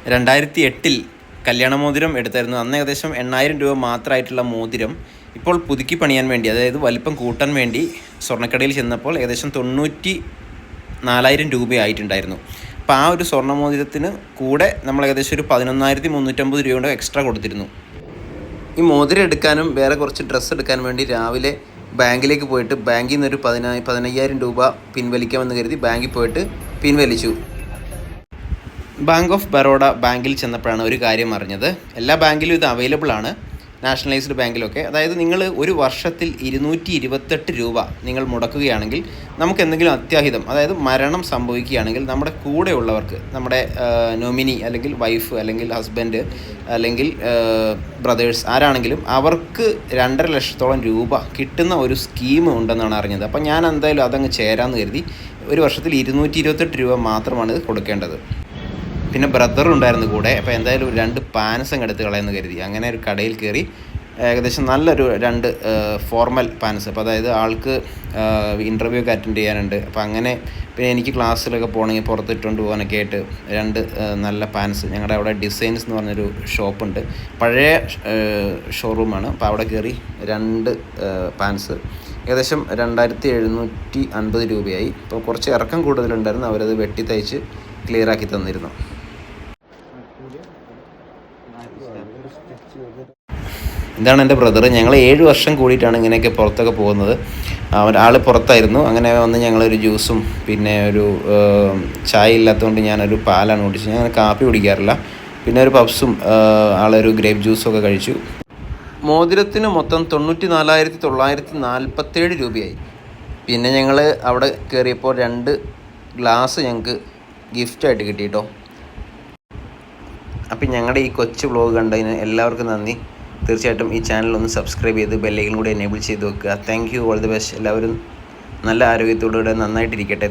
2008 കല്യാണ മോതിരം എടുത്തായിരുന്നു. അന്ന് ഏകദേശം 8000 രൂപ മാത്രമായിട്ടുള്ള മോതിരം ഇപ്പോൾ പുതുക്കി പണിയാൻ വേണ്ടി, അതായത് വലിപ്പം കൂട്ടാൻ വേണ്ടി സ്വർണ്ണക്കടയിൽ ചെന്നപ്പോൾ ഏകദേശം 94,000 രൂപയായിട്ടുണ്ടായിരുന്നു. അപ്പോൾ ആ ഒരു സ്വർണ്ണ മോതിരത്തിന് കൂടെ നമ്മൾ ഏകദേശം ഒരു 11,350 രൂപ എക്സ്ട്രാ കൊടുത്തിരുന്നു. ഈ മോതിരം എടുക്കാനും വേറെ കുറച്ച് ഡ്രസ്സ് എടുക്കാനും വേണ്ടി രാവിലെ ബാങ്കിലേക്ക് പോയിട്ട് ബാങ്കിൽ നിന്നൊരു 15,000 രൂപ പിൻവലിക്കാമെന്ന് കരുതി ബാങ്കിൽ പോയിട്ട് പിൻവലിച്ചു. ബാങ്ക് ഓഫ് ബറോഡ ബാങ്കിൽ ചെന്നപ്പോഴാണ് ഒരു കാര്യം അറിഞ്ഞത്. എല്ലാ ബാങ്കിലും ഇത് അവൈലബിൾ ആണ്, നാഷണലൈസ്ഡ് ബാങ്കിലൊക്കെ. അതായത് നിങ്ങൾ ഒരു വർഷത്തിൽ 228 രൂപ നിങ്ങൾ മുടക്കുകയാണെങ്കിൽ നമുക്ക് എന്തെങ്കിലും അത്യാഹിതം, അതായത് മരണം സംഭവിക്കുകയാണെങ്കിൽ നമ്മുടെ കൂടെയുള്ളവർക്ക്, നമ്മുടെ നോമിനി അല്ലെങ്കിൽ വൈഫ് അല്ലെങ്കിൽ ഹസ്ബൻഡ് അല്ലെങ്കിൽ ബ്രദേഴ്സ് ആരാണെങ്കിലും അവർക്ക് 2.5 ലക്ഷത്തോളം രൂപ കിട്ടുന്ന ഒരു സ്കീം ഉണ്ടെന്നാണ് അറിഞ്ഞത്. അപ്പോൾ ഞാൻ എന്തായാലും അതങ്ങ് ചേരാമെന്ന് കരുതി. ഒരു വർഷത്തിൽ 228 രൂപ മാത്രമാണ് ഇത് കൊടുക്കേണ്ടത്. പിന്നെ ബ്രദറുണ്ടായിരുന്നു കൂടെ. അപ്പോൾ എന്തായാലും 2 പാൻസ് അങ്ങ് എടുത്ത് കളയെന്ന് കരുതി. അങ്ങനെ ഒരു കടയിൽ കയറി ഏകദേശം നല്ലൊരു 2 ഫോർമൽ പാൻസ്, അപ്പോൾ അതായത് ആൾക്ക് ഇൻ്റർവ്യൂ ഒക്കെ അറ്റൻഡ് ചെയ്യാനുണ്ട്. അപ്പോൾ അങ്ങനെ പിന്നെ എനിക്ക് ക്ലാസ്സിലൊക്കെ പോകണമെങ്കിൽ പുറത്തിട്ടുകൊണ്ട് പോകാനൊക്കെ ആയിട്ട് 2 നല്ല പാൻസ്. ഞങ്ങളുടെ അവിടെ ഡിസൈൻസ് എന്ന് പറഞ്ഞൊരു ഷോപ്പുണ്ട്, പഴയ ഷോറൂമാണ്. അപ്പോൾ അവിടെ കയറി 2 പാൻസ് ഏകദേശം 2,750 രൂപയായി. ഇപ്പോൾ കുറച്ച് ഇറക്കം കൂടുതലുണ്ടായിരുന്നു, അവരത് വെട്ടി തയ്ച്ച് ക്ലിയറാക്കി തന്നിരുന്നു. ഇതാണ് എൻ്റെ ബ്രദർ. ഞങ്ങൾ 7 വർഷം കൂടിയിട്ടാണ് ഇങ്ങനെയൊക്കെ പുറത്തൊക്കെ പോകുന്നത്. ആൾ പുറത്തായിരുന്നു. അങ്ങനെ വന്ന് ഞങ്ങളൊരു ജ്യൂസും പിന്നെ ഒരു ചായ ഇല്ലാത്തതുകൊണ്ട് ഞാനൊരു പാലാണ് കുടിച്ചത്. ഞാൻ കാപ്പി കുടിക്കാറില്ല. പിന്നെ ഒരു പപ്സും ആളൊരു ഗ്രേപ്പ് ജ്യൂസും ഒക്കെ കഴിച്ചു. മോതിരത്തിന് മൊത്തം 94,947 രൂപയായി. പിന്നെ ഞങ്ങൾ അവിടെ കയറിയപ്പോൾ 2 ഗ്ലാസ് ഞങ്ങൾക്ക് ഗിഫ്റ്റായിട്ട് കിട്ടി കേട്ടോ. അപ്പം ഞങ്ങളുടെ ഈ കൊച്ചു വ്ലോഗ് കണ്ടതിന് എല്ലാവർക്കും നന്ദി. തീർച്ചയായിട്ടും ഈ ചാനൽ സബ്സ്ക്രൈബ് ചെയ്ത് ബെല്ലൈക്കൻ കൂടി എനേബിൾ ചെയ്ത് വെക്കുക. Thank you, all the best. എല്ലാവരും നല്ല ആരോഗ്യത്തോടുകൂടെ നന്നായിട്ടിരിക്കട്ടെ.